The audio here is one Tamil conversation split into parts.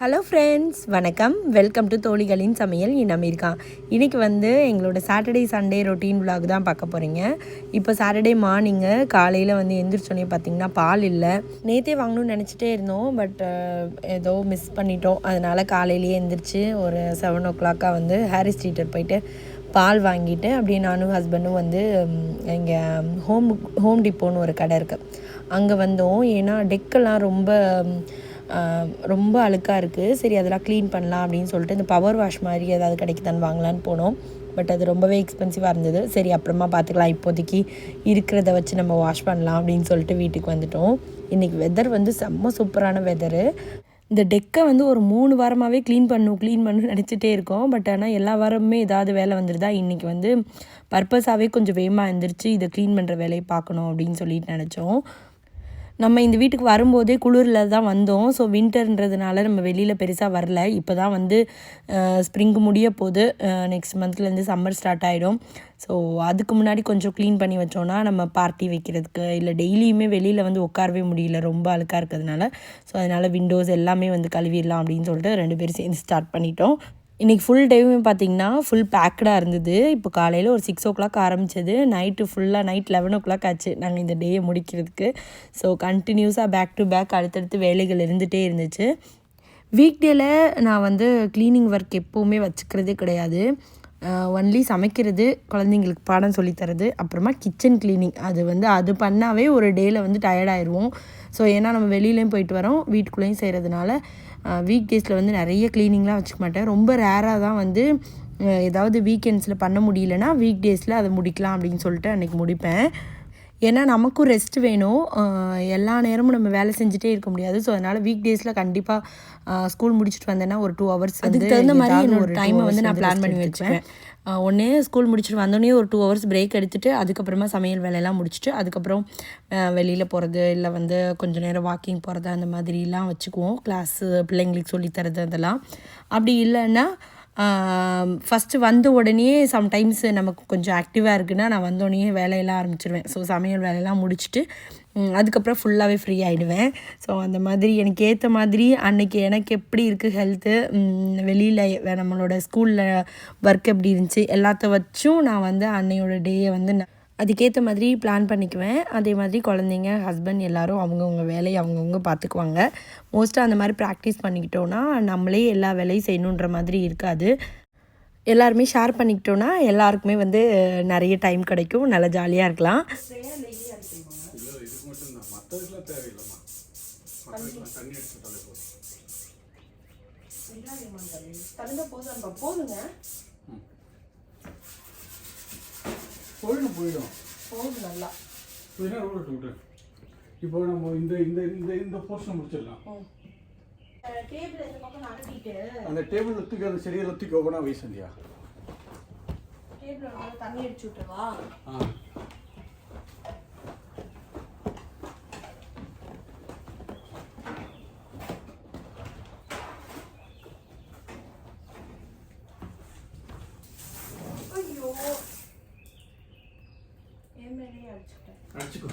ஹலோ ஃப்ரெண்ட்ஸ், வணக்கம். வெல்கம் டு தோழிகளின் சமையல் இன் அமெரிக்கா. இன்றைக்கி எங்களோட சாட்டர்டே சண்டே ரொட்டீன் விலாக் தான் பார்க்க போகிறீங்க. இப்போ சாட்டர்டே மார்னிங்கு காலையில் எந்திரிச்சோன்னே பார்த்திங்கன்னா பால் இல்லை. நேற்றே வாங்கணும்னு நினச்சிட்டே இருந்தோம், பட் ஏதோ மிஸ் பண்ணிட்டோம். அதனால் காலையிலேயே எந்திரிச்சு ஒரு 7 o'clock ஹாரி ஸ்ட்ரீட்டர் போயிட்டு பால் வாங்கிட்டு அப்படியே நானும் ஹஸ்பண்டும் இங்கே ஹோம் டிப்போன்னு ஒரு கடை இருக்குது, அங்கே வந்தோம். ஏன்னா டெக்கெல்லாம் ரொம்ப அழுக்காக இருக்குது. சரி, அதெல்லாம் க்ளீன் பண்ணலாம் அப்படின்னு சொல்லிட்டு இந்த பவர் வாஷ் மாதிரி ஏதாவது கிடைக்குதான்னு வாங்கலான்னு போனோம். பட் அது ரொம்பவே எக்ஸ்பென்சிவாக இருந்தது. சரி, அப்புறமா பார்த்துக்கலாம், இப்போதைக்கு இருக்கிறத வச்சு நம்ம வாஷ் பண்ணலாம் அப்படின்னு சொல்லிட்டு வீட்டுக்கு வந்துட்டோம். இன்றைக்கி வெதர் செம்ம சூப்பரான வெதரு. இந்த டெக்கை ஒரு 3 வாரமாகவே க்ளீன் பண்ணணும்னு நினச்சிட்டே இருக்கோம். பட் ஆனால் எல்லா வாரமுமே ஏதாவது வேலை வந்துடுதா. இன்றைக்கி பர்பஸாகவே கொஞ்சம் வேகமாக எழுந்திரிச்சு இதை க்ளீன் பண்ணுற வேலையை பார்க்கணும் அப்படின்னு சொல்லிட்டு நினச்சோம். நம்ம இந்த வீட்டுக்கு வரும்போதே குளிரில் தான் வந்தோம். ஸோ வின்டர்ன்றதுனால நம்ம வெளியில் பெருசாக வரல. இப்போ தான் ஸ்ப்ரிங்கு முடிய போகுது. நெக்ஸ்ட் மந்த்லேருந்து சம்மர் ஸ்டார்ட் ஆகிடும். ஸோ அதுக்கு முன்னாடி கொஞ்சம் க்ளீன் பண்ணி வச்சோன்னா நம்ம பார்ட்டி வைக்கிறதுக்கு இல்லை டெய்லியுமே வெளியில் உட்காரவே முடியல, ரொம்ப அழுக்காக இருக்கிறதுனால. ஸோ அதனால் விண்டோஸ் எல்லாமே கழுவிடலாம் அப்படின்னு சொல்லிட்டு 2 பேரும் சேர்ந்து ஸ்டார்ட் பண்ணிட்டோம். இன்றைக்கி ஃபுல் டேவுமே பார்த்திங்கன்னா ஃபுல் பேக்கடாக இருந்தது. இப்போ காலையில் ஒரு 6 o'clock ஆரம்பித்தது, நைட் 11 o'clock ஆச்சு நாங்கள் இந்த டேயை முடிக்கிறதுக்கு. ஸோ கண்டினியூஸாக பேக் டு பேக் அடுத்தடுத்து வேலைகள் இருந்துகிட்டே இருந்துச்சு. வீக்டேயில் நான் க்ளீனிங் ஒர்க் எப்போவுமே வச்சுக்கிறதே கிடையாது. ஒன்லி சமைக்கிறது, குழந்தைங்களுக்கு பாடம் சொல்லித்தரது, அப்புறமா கிச்சன் க்ளீனிங். அது பண்ணாவே ஒரு டேயில் டயர்டாயிடுவோம். ஸோ ஏன்னா நம்ம வெளியிலையும் போயிட்டு வரோம், வீட்டுக்குள்ளேயும் செய்கிறதுனால வீக் டேஸில் நிறைய க்ளீனிங்லாம் வச்சுக்க மாட்டேன். ரொம்ப ரேராக தான் ஏதாவது வீக்கெண்ட்ஸில் பண்ண முடியலன்னா வீக் டேஸில் அதை முடிக்கலாம் அப்படின்னு சொல்லிட்டு அன்றைக்கி முடிப்பேன். ஏன்னா நமக்கும் ரெஸ்ட் வேணும். எல்லா நேரமும் நம்ம வேலை செஞ்சுட்டே இருக்க முடியாது. ஸோ அதனால் வீக் டேஸில் கண்டிப்பாக ஸ்கூல் முடிச்சுட்டு வந்தேன்னா ஒரு 2 hours அதுக்கு தகுந்த மாதிரி என்னோட டைமை நான் பிளான் பண்ணி வச்சுப்பேன். ஒன்றே ஸ்கூல் முடிச்சுட்டு வந்தோடனே ஒரு 2 hours பிரேக் எடுத்துகிட்டு அதுக்கப்புறமா சமையல் வேலையெல்லாம் முடிச்சுட்டு அதுக்கப்புறம் வெளியில் போகிறது இல்லை கொஞ்சம் நேரம் வாக்கிங் போகிறது அந்த மாதிரிலாம் வச்சுக்குவோம். கிளாஸு பிள்ளைங்களுக்கு சொல்லித்தரது அதெல்லாம். அப்படி இல்லைன்னா ஃபஸ்ட்டு வந்த உடனே சம்டைம்ஸ் நமக்கு கொஞ்சம் ஆக்டிவாக இருக்குன்னா நான் வந்தோடனே வேலையெல்லாம் ஆரம்பிச்சிடுவேன். ஸோ சமையல் வேலையெல்லாம் முடிச்சுட்டு அதுக்கப்புறம் ஃபுல்லாகவே ஃப்ரீ ஆகிடுவேன். ஸோ அந்த மாதிரி எனக்கு ஏற்ற மாதிரி அன்றைக்கி எனக்கு எப்படி இருக்குது ஹெல்த்து, வெளியில் நம்மளோட ஸ்கூலில் ஒர்க் எப்படி இருந்துச்சு எல்லாத்த வச்சும் நான் அன்னையோட டேயை அதுக்கேற்ற மாதிரி பிளான் பண்ணிக்குவேன். அதே மாதிரி குழந்தைங்க, ஹஸ்பண்ட் எல்லோரும் அவங்கவுங்க வேலையை அவங்கவுங்க பார்த்துக்குவாங்க. மோஸ்ட்டாக அந்த மாதிரி ப்ராக்டிஸ் பண்ணிக்கிட்டோன்னா நம்மளே எல்லா வேலையும் செய்யணுன்ற மாதிரி இருக்காது. எல்லாருமே ஷேர் பண்ணிக்கிட்டோன்னா எல்லாருக்குமே நிறைய டைம் கிடைக்கும், நல்லா ஜாலியாக இருக்கலாம். போயிடும் நல்லா விட்டு இப்போ நம்ம இந்த போர்ஷன் முடிச்சிடலாம். அந்த டேபிள் தூக்கி அந்த செடியில் தூக்கி ஓப்பனாக வை சந்தியா. தண்ணி அடிச்சு விட்டுருவா. அடிச்சுக்கோ.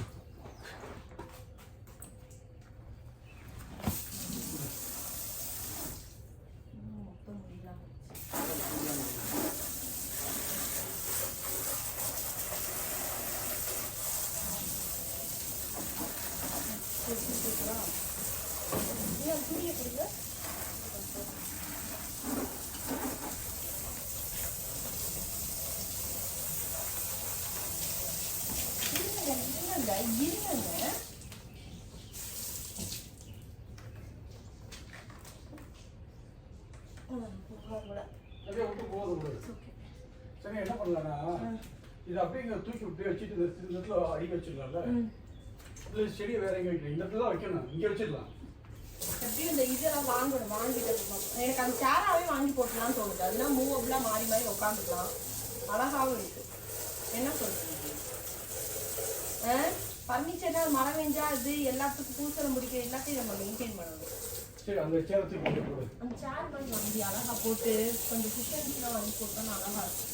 சரி, என்ன பண்ணலாம்னா இது அப்படியே இங்கே தூக்கி விட்டு வச்சுட்டு இந்த இடத்துல அடிக்க வச்சிடலாம்ல. இல்லை செடியை வேற எங்கே வைக்கணும், இந்த இடத்துல தான் வைக்கணும், இங்கே வச்சிடலாம். எப்படியும் இந்த இதெல்லாம் வாங்கிட்டு எனக்கு அந்த சேராகவே வாங்கி போட்டலாம்னு தோணுது. அதெல்லாம் மூவப்லாம் மாறி மாறி உட்காந்துக்கலாம், அழகாகவும் இருக்கு. என்ன சொல்றீங்க? ஃபர்னிச்சர்னா மழை பெஞ்சா அது எல்லாத்துக்கும் பூசலை முடிக்க எல்லாத்தையும் நம்ம மெயின்டைன் பண்ணணும். சரி, அந்த சேரை தூக்கி போடு. அந்த சேர் வாங்கி அழகா போட்டு கொஞ்சம் குஷன்ஸ்லாம் வாங்கி போட்டோம்னா அழகா இருக்கும்.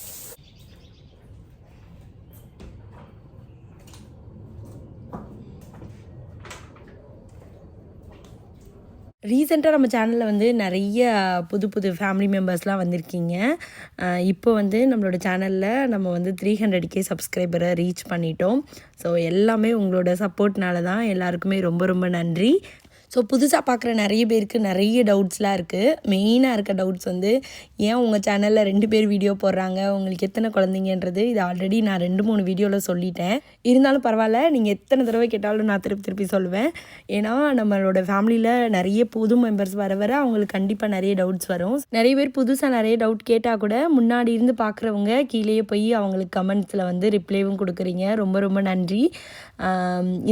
ரீசெண்டாக நம்ம சேனலில் வந்து நிறைய புது புது ஃபேமிலி மெம்பர்ஸ்லாம் வந்திருக்கீங்க. இப்போ வந்து நம்மளோட சேனலில் நம்ம வந்து 300K சப்ஸ்கிரைபரை ரீச் பண்ணிட்டோம். ஸோ எல்லாமே உங்களோட சப்போர்ட்னால தான். எல்லாருக்குமே ரொம்ப ரொம்ப நன்றி. ஸோ புதுசாக பார்க்குற நிறைய பேருக்கு நிறைய டவுட்ஸ்லாம் இருக்குது. மெயினாக இருக்க டவுட்ஸ் வந்து ஏன் உங்கள் சேனலில் 2 பேர் வீடியோ போடுறாங்க, உங்களுக்கு எத்தனை குழந்தைங்கன்றது. இது ஆல்ரெடி நான் 2-3 வீடியோவில் சொல்லிட்டேன். இருந்தாலும் பரவாயில்ல, நீங்கள் எத்தனை தடவை கேட்டாலும் நான் திருப்பி சொல்லுவேன். ஏன்னா நம்மளோட ஃபேமிலியில் நிறைய புது மெம்பர்ஸ் வர அவங்களுக்கு கண்டிப்பாக நிறைய டவுட்ஸ் வரும். நிறைய பேர் புதுசாக நிறைய டவுட் கேட்டால் கூட முன்னாடி இருந்து பார்க்குறவங்க கீழேயே போய் அவங்களுக்கு கமெண்ட்ஸில் வந்து ரிப்ளைவும் கொடுக்குறீங்க. ரொம்ப ரொம்ப நன்றி.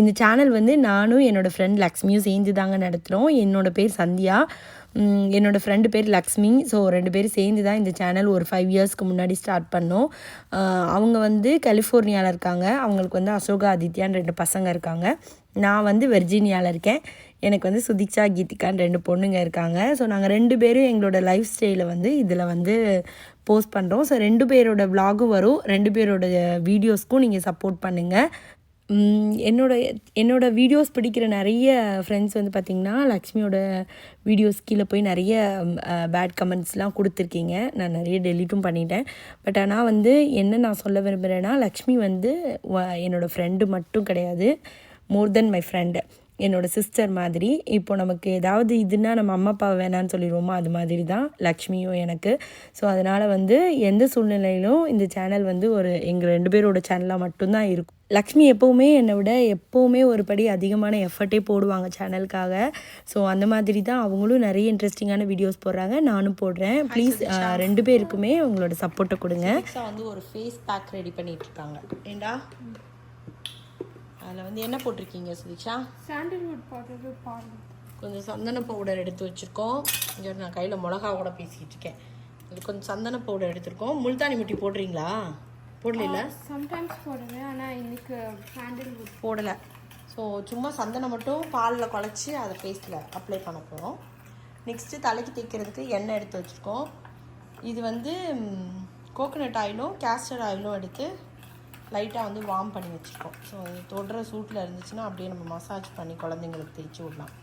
இந்த சேனல் வந்து நானும் என்னோடய ஃப்ரெண்ட் லக்ஷ்மியும் சேர்ந்து தாங்க நடத்துகிறோம். என்னோடய பேர் சந்தியா, என்னோடய ஃப்ரெண்டு பேர் லக்ஷ்மி. ஸோ 2 பேரும் சேர்ந்து தான் இந்த சேனல் ஒரு 5 இயர்ஸ்க்கு முன்னாடி ஸ்டார்ட் பண்ணோம். அவங்க வந்து கலிஃபோர்னியாவில் இருக்காங்க. அவங்களுக்கு வந்து அசோகா ஆதித்யான்னு 2 பசங்க இருக்காங்க. நான் வந்து வெர்ஜீனியாவில் இருக்கேன். எனக்கு வந்து சுதிக்ஷா கீதிகான்னு 2 பொண்ணுங்க இருக்காங்க. ஸோ நாங்கள் 2 பேரும் எங்களோட லைஃப் ஸ்டைலை வந்து இதில் வந்து போஸ்ட் பண்ணுறோம். ஸோ 2 பேரோட விலாகும் வரும். 2 பேரோட வீடியோஸ்க்கும் நீங்கள் சப்போர்ட் பண்ணுங்கள். என்னோட வீடியோஸ் பிடிக்கிற நிறைய ஃப்ரெண்ட்ஸ் வந்து பார்த்திங்கன்னா லக்ஷ்மியோட வீடியோஸ் கீழே போய் நிறைய பேட் கமெண்ட்ஸ்லாம் கொடுத்துருக்கீங்க. நான் நிறைய டெலீட்டும் பண்ணிட்டேன். பட் ஆனால் வந்து என்ன நான் சொல்ல விரும்புகிறேன்னா, லக்ஷ்மி வந்து என்னோடய ஃப்ரெண்டு மட்டும் கிடையாது, மோர் தென் மை ஃப்ரெண்டு, என்னோடய சிஸ்டர் மாதிரி. இப்போ நமக்கு ஏதாவது இதுனா நம்ம அம்மா அப்பா வேணான்னு சொல்லிடுவோமா, அது மாதிரி தான் லக்ஷ்மியும் எனக்கு. ஸோ அதனால் வந்து எந்த சூழ்நிலையிலும் இந்த சேனல் வந்து எங்கள் 2 பேரோட சேனலாக மட்டும்தான் இருக்கும். லக்ஷ்மி எப்போவுமே என்னை விட எப்போவுமே ஒரு படி அதிகமான எஃபர்ட்டே போடுவாங்க சேனலுக்காக. ஸோ அந்த மாதிரி தான் அவங்களும் நிறைய இன்ட்ரெஸ்டிங்கான வீடியோஸ் போடுறாங்க, நானும் போடுறேன். ப்ளீஸ் 2 பேருக்குமே உங்களோட சப்போர்ட்டை கொடுங்க. வந்து ஒரு ஃபேஸ் பேக் ரெடி பண்ணிட்டு இருக்காங்க. ஏண்டா அதில் வந்து என்ன போட்டிருக்கீங்க சுதிக்ஷா? சாண்டல்வுட் பவுடர் பாருங்க. கொஞ்சம் சந்தன பவுடர் எடுத்து வச்சுருக்கோம். இங்கே நான் கையில் மிளகா கூட பேசிக்கிட்டு இருக்கேன். இது கொஞ்சம் சந்தன பவுடர் எடுத்துருக்கோம். முல்தானி முட்டி போடுறீங்களா? போடல? சம்டைம்ஸ் போடுவேன், ஆனால் இன்னைக்கு சாண்டல்வுட் போடலை. ஸோ சும்மா சந்தனம் மட்டும் பாலில் குழச்சி அதை ஃபேஸில் அப்ளை பண்ண போகிறோம். நெக்ஸ்ட்டு தலைக்கு தேய்க்கிறதுக்கு எண்ணெய் எடுத்து வச்சுருக்கோம். இது வந்து கோகோனட் ஆயிலும் கேஸ்டர் ஆயிலும் எடுத்து லைட்டாக வந்து வார்ம் பண்ணி வச்சுருக்கோம். ஸோ தொடுற சூட்டில் இருந்துச்சுன்னா அப்படியே நம்ம மசாஜ் பண்ணி குழந்தைங்களுக்கு தேய்ச்சி விடலாம்.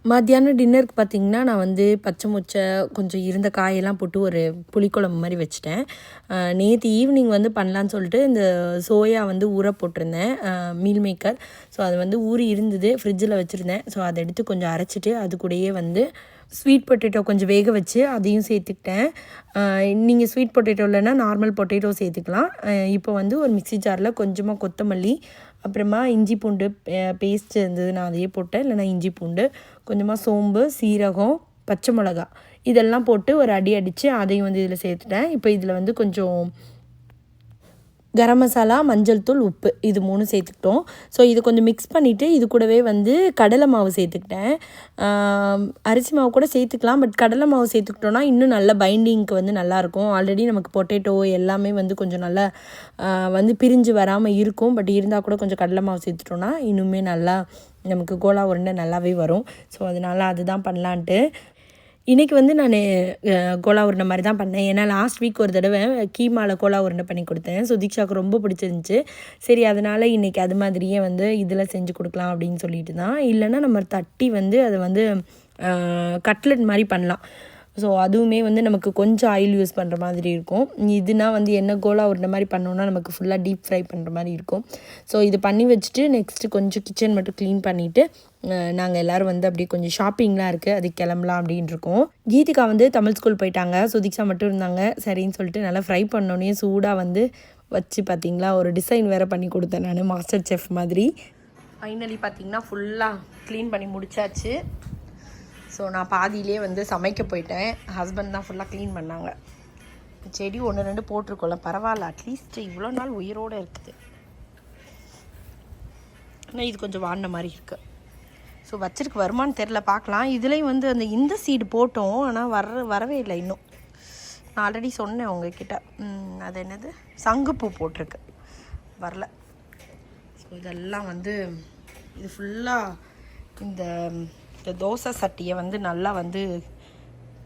மத்தியானம் டின்னருக்கு பார்த்திங்கன்னா நான் வந்து பச்சை மொச்சை கொஞ்சம் இருந்த காயெல்லாம் போட்டு ஒரு புளிக்குழம்பு மாதிரி வச்சுட்டேன். நேற்று ஈவினிங் வந்து பண்ணலான்னு சொல்லிட்டு இந்த சோயா வந்து ஊற போட்டிருந்தேன், மீல் மேக்கர். ஸோ அது வந்து ஊறி இருந்தது, ஃப்ரிட்ஜில் வச்சுருந்தேன். ஸோ அதை எடுத்து கொஞ்சம் அரைச்சிட்டு அது கூடயே வந்து ஸ்வீட் பொட்டேட்டோ கொஞ்சம் வேக வச்சு அதையும் சேர்த்துக்கிட்டேன். நீங்கள் ஸ்வீட் பொட்டேட்டோ இல்லைன்னா நார்மல் பொட்டேட்டோ சேர்த்துக்கலாம். இப்போ வந்து ஒரு மிக்ஸி ஜாரில் கொஞ்சமாக கொத்தமல்லி, அப்புறமா இஞ்சி பூண்டு பேஸ்ட் இருந்தது, நான் அதையே போட்டேன். இல்லைனா இஞ்சி பூண்டு, கொஞ்சமாக சோம்பு, சீரகம், பச்சை மிளகா இதெல்லாம் போட்டு ஒரு அடி அடித்து அதையும் வந்து இதில் சேர்த்துட்டேன். இப்போ இதில் வந்து கொஞ்சம் கரம் மசாலா, மஞ்சள் தூள், உப்பு இது 3 சேர்த்துக்கிட்டோம். ஸோ இது கொஞ்சம் மிக்ஸ் பண்ணிவிட்டு இது கூடவே வந்து கடலை மாவு சேர்த்துக்கிட்டேன். அரிசி மாவு கூட சேர்த்துக்கலாம், பட் கடலை மாவு சேர்த்துக்கிட்டோன்னா இன்னும் நல்ல பைண்டிங்க்கு வந்து நல்லாயிருக்கும். ஆல்ரெடி நமக்கு பொட்டேட்டோ எல்லாமே வந்து கொஞ்சம் நல்லா வந்து பிரிஞ்சு வராமல் இருக்கும். பட் இருந்தால் கூட கொஞ்சம் கடலை மாவு சேர்த்துட்டோன்னா இன்னுமே நல்லா நமக்கு கோலா உருண்டை நல்லாவே வரும். ஸோ அதனால் அதுதான் பண்ணலான்ட்டு இன்றைக்கி வந்து நான் கோலா உருண்டை மாதிரி தான் பண்ணேன். ஏன்னா லாஸ்ட் வீக் ஒரு தடவை கீமாவில் கோலா உருண்டை பண்ணி கொடுத்தேன். சுதீக்ஷாவுக்கு ரொம்ப பிடிச்சிருந்துச்சி. சரி அதனால் இன்றைக்கி அது மாதிரியே வந்து இதில் செஞ்சு கொடுக்கலாம் அப்படின்னு சொல்லிட்டு தான். இல்லைன்னா நம்ம தட்டி வந்து அதை வந்து கட்லெட் மாதிரி பண்ணலாம். ஸோ அதுவுமே வந்து நமக்கு கொஞ்சம் ஆயில் யூஸ் பண்ணுற மாதிரி இருக்கும். இதுனா வந்து என்ன கோலா உருண்டை மாதிரி பண்ணோன்னா நமக்கு ஃபுல்லாக டீப் ஃப்ரை பண்ணுற மாதிரி இருக்கும். ஸோ இது பண்ணி வச்சுட்டு நெக்ஸ்ட்டு கொஞ்சம் கிச்சன் மட்டும் க்ளீன் பண்ணிவிட்டு நாங்கள் எல்லோரும் வந்து அப்படியே கொஞ்சம் ஷாப்பிங்லாம் இருக்குது, அதுக்கு கிளம்பலாம் அப்படின்னு இருக்கோம். கீதிகா வந்து தமிழ் ஸ்கூல் போயிட்டாங்க, சுதீக்ஷா மட்டும் இருந்தாங்க. சரின்னு சொல்லிட்டு நல்லா ஃப்ரை பண்ணோன்னே சூடாக வந்து வச்சு பார்த்திங்களா ஒரு டிசைன் வேறு பண்ணி கொடுத்தேன் நான், மாஸ்டர் செஃப் மாதிரி. ஃபைனலி பார்த்திங்கன்னா ஃபுல்லாக க்ளீன் பண்ணி முடிச்சாச்சு. ஸோ நான் பாதியிலே வந்து சமைக்க போயிட்டேன். ஹஸ்பண்ட் தான் ஃபுல்லாக க்ளீன் பண்ணாங்க. செடி 1-2 போட்டிருக்கோம்ல, பரவாயில்ல, அட்லீஸ்ட் இவ்வளோ நாள் உயிரோடு இருக்குது. ஆனால் இது கொஞ்சம் வாடின மாதிரி இருக்குது. ஸோ வச்சிருக்கு வருமானு தெரில, பார்க்கலாம். இதுலேயும் வந்து இந்த சீடு போட்டோம், ஆனால் வரவே இல்லை இன்னும். நான் ஆல்ரெடி சொன்னேன் உங்ககிட்ட, அது என்னது சங்குப்பூ போட்டிருக்கு, வரல. ஸோ இதெல்லாம் வந்து இது ஃபுல்லாக இந்த தோசை சட்டியை வந்து நல்லா வந்து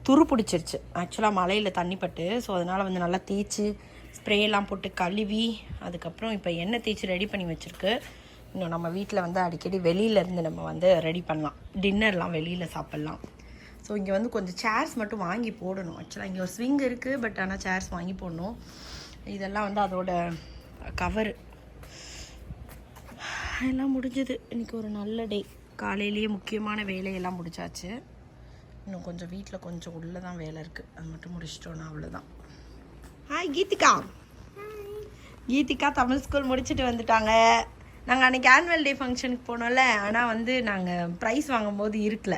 துரு பிடிச்சிருச்சு. ஆக்சுவலாக மழையில் தண்ணி பட்டு, ஸோ அதனால் வந்து நல்லா தேய்ச்சி ஸ்ப்ரேலாம் போட்டு கழுவி அதுக்கப்புறம் இப்போ எண்ணெய் தேய்ச்சி ரெடி பண்ணி வச்சுருக்கு. இன்னும் நம்ம வீட்டில் வந்து அடிக்கடி வெளியிலேருந்து நம்ம வந்து ரெடி பண்ணலாம், டின்னர்லாம் வெளியில் சாப்பிட்லாம். ஸோ இங்கே வந்து கொஞ்சம் சேர்ஸ் மட்டும் வாங்கி போடணும். ஆக்சுவலாக இங்கே ஒரு ஸ்விங் இருக்குது, பட் ஆனால் சேர்ஸ் வாங்கி போடணும். இதெல்லாம் வந்து அதோட கவரு எல்லாம் முடிஞ்சது. இன்றைக்கி ஒரு நல்ல டே. காலையிலேயே முக்கியமான வேலையெல்லாம் முடிச்சாச்சு. இன்னும் கொஞ்சம் வீட்டில் கொஞ்சம் உள்ளே தான் வேலை இருக்குது, அது மட்டும் முடிச்சிட்டோன்னா அவ்வளோதான். ஹாய் கீதிகா. கீதிகா தமிழ் ஸ்கூல் முடிச்சுட்டு வந்துட்டாங்க. நாங்கள் அன்றைக்கி ஆனுவல் டே ஃபங்க்ஷனுக்கு போனோம்ல, ஆனால் வந்து நாங்கள் ப்ரைஸ் வாங்கும்போது இருக்கல,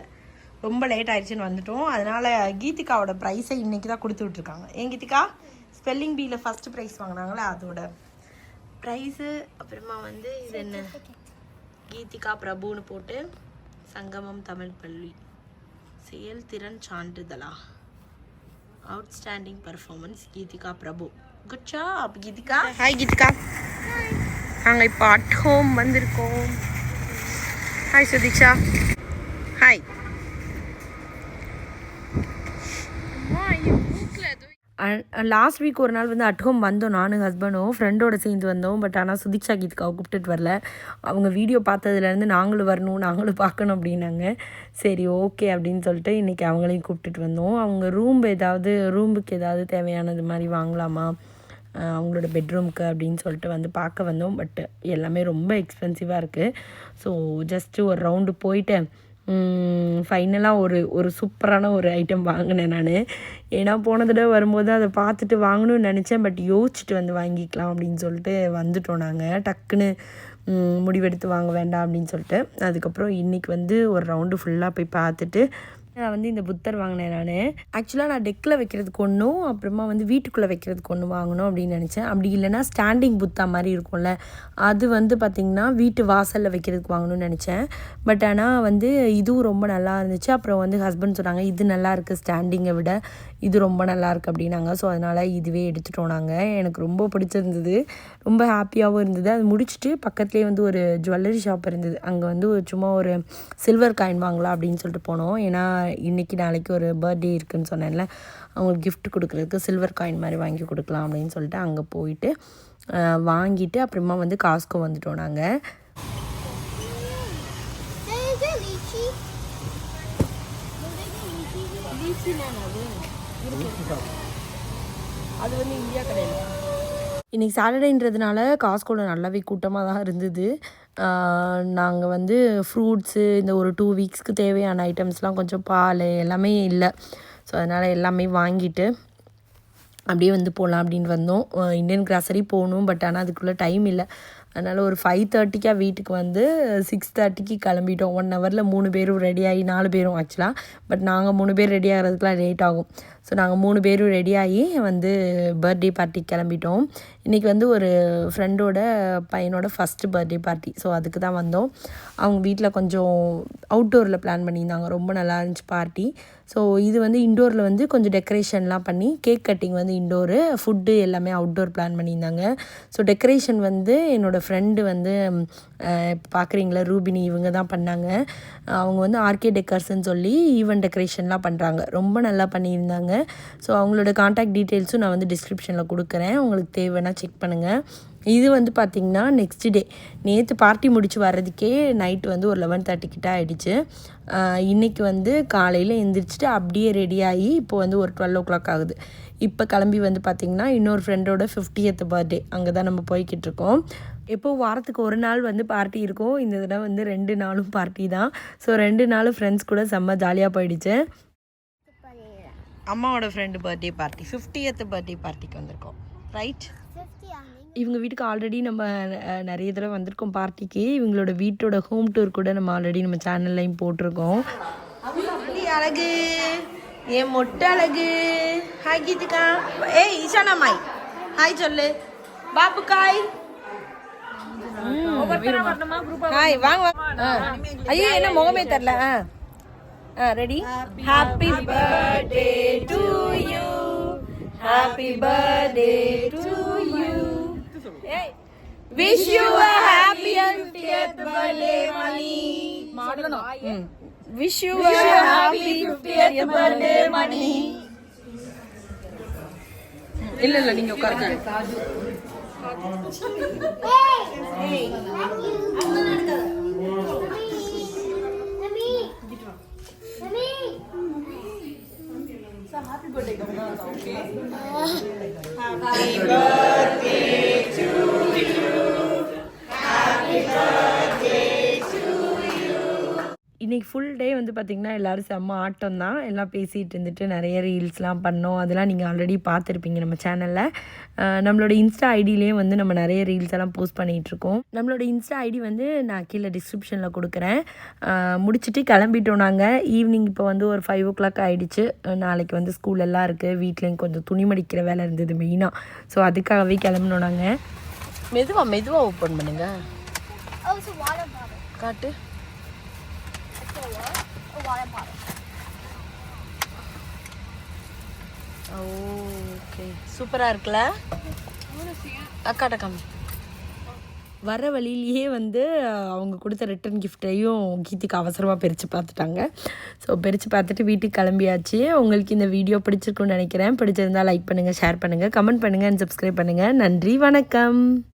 ரொம்ப லேட் ஆயிடுச்சுன்னு வந்துட்டோம். அதனால் கீதிகாவோட ப்ரைஸை இன்றைக்கி தான் கொடுத்து விட்ருக்காங்க. ஏன் கீதிகா ஸ்பெல்லிங் பியில் ஃபஸ்ட்டு ப்ரைஸ் வாங்கினாங்களே அதோட ப்ரைஸு. அப்புறமா வந்து இது என்ன கீதிகா பிரபுன்னு போட்டு சங்கமம் தமிழ் பள்ளி செயல்திறன் சான்றிதழா, outstanding performance Geethika Prabhu. Good job Geethika. Hi Geethika. நாங்கள் இப்போ அட் ஹோம் வந்திருக்கோம். Hi Sudiksha. Hi. Last week ஒரு நாள் வந்து அட் ஹோம் வந்தோம், நானும் ஹஸ்பண்டும் ஃப்ரெண்டோட சேர்ந்து வந்தோம். பட் ஆனால் சுதீக்ஷா கீதிகாவை கூப்பிட்டுட்டு வரல. அவங்க வீடியோ பார்த்ததுலேருந்து நாங்களும் வரணும், நாங்களும் பார்க்கணும் அப்படின்னாங்க. சரி ஓகே அப்படின்னு சொல்லிட்டு இன்றைக்கி அவங்களையும் கூப்பிட்டுட்டு வந்தோம். அவங்க ரூமுக்கு ஏதாவது தேவையானது மாதிரி வாங்கலாமா அவங்களோட பெட்ரூமுக்கு அப்படின்னு சொல்லிட்டு வந்து பார்க்க வந்தோம். பட் எல்லாமே ரொம்ப எக்ஸ்பென்சிவாக இருக்குது. ஸோ ஜஸ்ட்டு ஒரு ரவுண்டு போயிட்டு ஃபைனலாக ஒரு சூப்பரான ஒரு ஐட்டம் வாங்கினேன் நான். ஏன்னா போன தடவை வரும்போது அதை பார்த்துட்டு வாங்கணும்னு நினச்சேன், பட் யோசிச்சுட்டு வந்து வாங்கிக்கலாம் அப்படின்னு சொல்லிட்டு வந்துட்டோம். நாங்கள் டக்குன்னு முடிவெடுத்து வாங்க வேண்டாம் அப்படின்னு சொல்லிட்டு அதுக்கப்புறம் இன்றைக்கி வந்து ஒரு ரவுண்டு ஃபுல்லாக போய் பார்த்துட்டு நான் வந்து இந்த புத்தர் வாங்கினேன். நான் ஆக்சுவலாக நான் டெக்கில் வைக்கிறதுக்கு ஒன்றும், அப்புறமா வந்து வீட்டுக்குள்ளே வைக்கிறதுக்கு ஒன்று வாங்கணும் அப்படின்னு நினச்சேன். அப்படி இல்லைனா ஸ்டாண்டிங் புத்தா மாதிரி இருக்கும்ல, அது வந்து பார்த்திங்கன்னா வீட்டு வாசலில் வைக்கிறதுக்கு வாங்கணும்னு நினச்சேன். பட் ஆனால் வந்து இதுவும் ரொம்ப நல்லா இருந்துச்சு. அப்புறம் வந்து ஹஸ்பண்ட் சொன்னாங்க இது நல்லா இருக்குது ஸ்டாண்டிங்கை விட, இது ரொம்ப நல்லாயிருக்கு அப்படின்னாங்க. ஸோ அதனால் இதுவே எடுத்துகிட்டோம் நாங்கள். எனக்கு ரொம்ப பிடிச்சிருந்தது, ரொம்ப ஹாப்பியாகவும் இருந்தது. அது முடிச்சுட்டு பக்கத்துலேயே வந்து ஒரு ஜுவல்லரி ஷாப் இருந்தது, அங்கே வந்து சும்மா ஒரு சில்வர் காயின் வாங்கலாம் அப்படின்னு சொல்லிட்டு போனோம். ஏன்னா இன்றைக்கி நாளைக்கு ஒரு பர்த்டே இருக்குதுன்னு சொன்னேன்ல, அவங்களுக்கு கிஃப்ட் கொடுக்குறதுக்கு சில்வர் காயின் மாதிரி வாங்கி கொடுக்கலாம் அப்படின்னு சொல்லிட்டு அங்கே போயிட்டு வாங்கிட்டு அப்புறமா வந்து காஸ்கோ வந்துட்டோம் நாங்கள். அது வந்து இந்தியா கடையில் இன்றைக்கி சாட்டர்டேன்றதுனால காஸ்கோவில் நல்லாவே கூட்டமாக தான் இருந்தது. நாங்கள் வந்து ஃப்ரூட்ஸு இந்த ஒரு 2 வீக்ஸ்க்கு தேவையான ஐட்டம்ஸ்லாம் கொஞ்சம் பால் எல்லாமே இல்லை. ஸோ அதனால் எல்லாமே வாங்கிட்டு அப்படியே வந்து போகலாம் அப்படின்னு வந்தோம். இந்தியன் கிராசரி போகணும், பட் ஆனால் அதுக்குள்ளே டைம் இல்லை. அதனால் ஒரு 5:30 வீட்டுக்கு வந்து 6:30 கிளம்பிட்டோம். 1 ஹவரில் 3 பேரும் ரெடியாகி 4 பேரும் ஆக்சுவலாக, பட் நாங்கள் 3 பேர் ரெடி ஆகிறதுக்குலாம் லேட் ஆகும். ஸோ நாங்கள் 3 பேரும் ரெடியாகி வந்து பர்த்டே பார்ட்டிக்கு கிளம்பிட்டோம். இன்றைக்கி வந்து ஒரு ஃப்ரெண்டோட பையனோட ஃபஸ்ட்டு பர்த்டே பார்ட்டி. ஸோ அதுக்கு தான் வந்தோம். அவங்க வீட்டில் கொஞ்சம் அவுட்டோரில் பிளான் பண்ணியிருந்தாங்க, ரொம்ப நல்லா இருந்துச்சு பார்ட்டி. ஸோ இது வந்து இண்டோரில் வந்து கொஞ்சம் டெக்கரேஷன்லாம் பண்ணி, கேக் கட்டிங் வந்து இண்டோரு, ஃபுட்டு எல்லாமே அவுட்டோர் பிளான் பண்ணியிருந்தாங்க. ஸோ டெக்கரேஷன் வந்து என்னோடய ஃப்ரெண்டு வந்து பார்க்குறீங்களா ரூபினி, இவங்க தான் பண்ணாங்க. அவங்க வந்து ஆர்கே டெக்கர்ஸ்ன்னு சொல்லி ஈவெண்ட் டெக்கரேஷன்லாம் பண்ணுறாங்க, ரொம்ப நல்லா பண்ணியிருந்தாங்க. ஸோ அவங்களோட கான்டாக்ட் டீட்டெயில்ஸும் நான் வந்து டிஸ்கிரிப்ஷனில் கொடுக்குறேன், உங்களுக்கு தேவைன்னா செக் பண்ணுங்கள். இது வந்து பார்த்திங்கன்னா நெக்ஸ்ட் டே, நேற்று பார்ட்டி முடிச்சு வர்றதுக்கே நைட்டு வந்து ஒரு 11:30 கிட்ட ஆகிடுச்சு. இன்றைக்கி வந்து காலையில் எழுந்திரிச்சிட்டு அப்படியே ரெடியாகி இப்போ வந்து ஒரு 12 o'clock ஆகுது. இப்போ கிளம்பி வந்து பார்த்திங்கன்னா இன்னொரு ஃப்ரெண்டோட 50th பர்த்டே, அங்கே தான் நம்ம போய்கிட்டு இருக்கோம். எப்போது வாரத்துக்கு ஒரு நாள் வந்து பார்ட்டி இருக்கும், இந்த தடவை வந்து 2 நாளும் பார்ட்டி தான். ஸோ 2 நாளும் ஃப்ரெண்ட்ஸ் கூட செம்ம ஜாலியாக போயிடுச்சு. அம்மாவோட friend birthday party, 50th birthday பார்ட்டிக்கு வந்திருக்கோம். ரைட், இவங்க வீட்டுக்கு ஆல்ரெடி நம்ம நிறைய தடவை வந்திருக்கோம் பார்ட்டிக்கு. இவங்களோட வீட்டோட ஹோம் டூர் கூட நம்ம ஆல்ரெடி நம்ம சேனல்லையும் போட்டிருக்கோம். அழகு, ஏன் மொட்டை அழகு. ஹாய் கீதிகா. ஏய் ஈஷானா மாய் ஹாய் சொல்லு. பாபு காய் ஹாய் வாங்க. ஐயோ என்ன முகமே தரல. Ready. Happy birthday to you, happy birthday to you, wish you a happy 50th birthday Mani. wish you a happy 50th birthday Mani. இல்ல நீங்க உட்காருங்க. இன்றைக்கி ஃபுல் டே வந்து பார்த்திங்கன்னா எல்லோரும் செம்ம ஆட்டம் தான். எல்லாம் பேசிகிட்டு இருந்துட்டு நிறைய ரீல்ஸ்லாம் பண்ணோம். அதெல்லாம் நீங்கள் ஆல்ரெடி பார்த்துருப்பீங்க நம்ம சேனலில். நம்மளோட இன்ஸ்டா ஐடியிலேயே வந்து நம்ம நிறைய ரீல்ஸ் எல்லாம் போஸ்ட் பண்ணிகிட்ருக்கோம். நம்மளோட இன்ஸ்டா ஐடி வந்து நான் கீழே டிஸ்கிரிப்ஷனில் கொடுக்குறேன். முடிச்சுட்டு கிளம்பிட்டோம் நாங்கள். ஈவினிங் இப்போ வந்து ஒரு 5 o'clock ஆகிடுச்சு. நாளைக்கு வந்து ஸ்கூல் எல்லாம் இருக்குது. வீட்லேயும் கொஞ்சம் துணி மடிக்கிற வேலை இருந்தது மெயினாக. ஸோ அதுக்காகவே கிளம்பினோம் நாங்கள். மெதுவாக ஓப்பன் பண்ணுங்க. காட்டு. ஓகே, சூப்பராக இருக்குல்ல அக்காட்ட காமி. வர வழியிலேயே வந்து அவங்க கொடுத்த ரிட்டன் கிஃப்டையும் கீர்த்திக்கு அவசரமாக பிரித்து பார்த்துட்டாங்க. ஸோ பிரித்து பார்த்துட்டு வீட்டுக்கு கிளம்பியாச்சு. உங்களுக்கு இந்த வீடியோ பிடிச்சிருக்குன்னு நினைக்கிறேன். பிடிச்சிருந்தால் லைக் பண்ணுங்கள், ஷேர் பண்ணுங்கள், கமெண்ட் பண்ணுங்கள் அண்ட் சப்ஸ்கிரைப் பண்ணுங்கள். நன்றி, வணக்கம்.